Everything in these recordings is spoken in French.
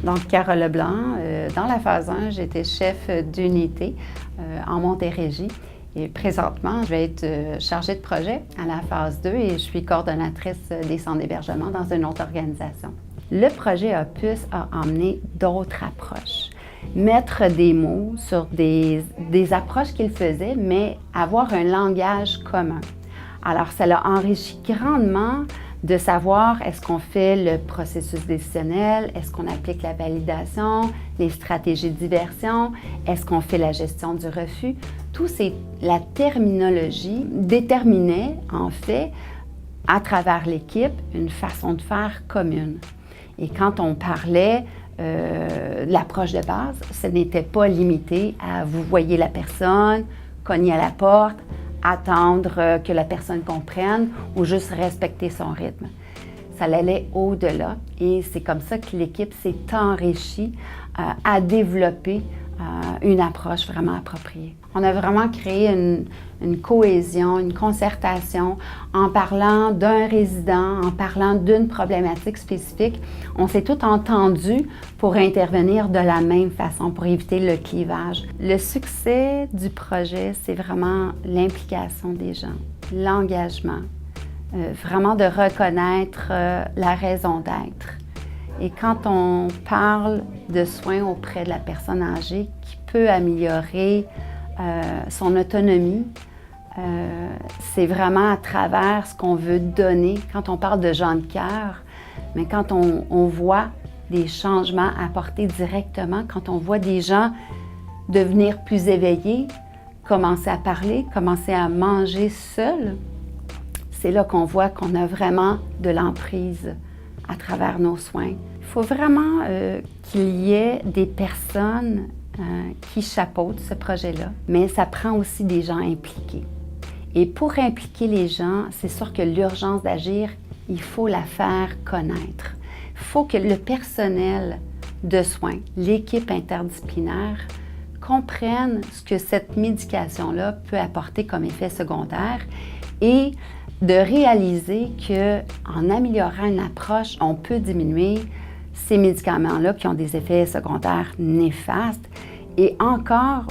Donc, Carole Leblanc, dans la phase 1, j'étais chef d'unité en Montérégie. Et présentement, je vais être chargée de projet à la phase 2 et je suis coordonnatrice des centres d'hébergement dans une autre organisation. Le projet Opus a emmené d'autres approches. Mettre des mots sur des approches qu'il faisait, mais avoir un langage commun. Alors, ça l'a enrichi grandement de savoir est-ce qu'on fait le processus décisionnel, est-ce qu'on applique la validation, les stratégies de diversion, est-ce qu'on fait la gestion du refus. La terminologie déterminait en fait à travers l'équipe une façon de faire commune. Et quand on parlait de l'approche de base, ce n'était pas limité à vous voyez la personne, cogner à la porte, attendre que la personne comprenne ou juste respecter son rythme. Ça allait au-delà et c'est comme ça que l'équipe s'est enrichie à développer une approche vraiment appropriée. On a vraiment créé une cohésion, une concertation en parlant d'un résident, en parlant d'une problématique spécifique. On s'est tous entendus pour intervenir de la même façon, pour éviter le clivage. Le succès du projet, c'est vraiment l'implication des gens, l'engagement, vraiment de reconnaître la raison d'être. Et quand on parle de soins auprès de la personne âgée qui peut améliorer son autonomie, c'est vraiment à travers ce qu'on veut donner. Quand on parle de gens de cœur, mais quand on voit des changements apportés directement, quand on voit des gens devenir plus éveillés, commencer à parler, commencer à manger seuls, c'est là qu'on voit qu'on a vraiment de l'emprise à travers nos soins. Il faut vraiment qu'il y ait des personnes qui chapeautent ce projet-là, mais ça prend aussi des gens impliqués. Et pour impliquer les gens, c'est sûr que l'urgence d'agir, il faut la faire connaître. Il faut que le personnel de soins, l'équipe interdisciplinaire, comprenne ce que cette médication-là peut apporter comme effet secondaire et de réaliser qu'en améliorant une approche, on peut diminuer ces médicaments-là qui ont des effets secondaires néfastes et encore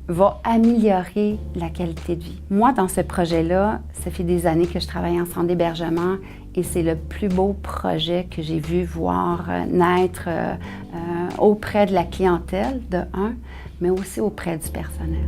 va améliorer la qualité de vie. Moi, dans ce projet-là, ça fait des années que je travaille en centre d'hébergement et c'est le plus beau projet que j'ai vu voir naître auprès de la clientèle, de un, mais aussi auprès du personnel.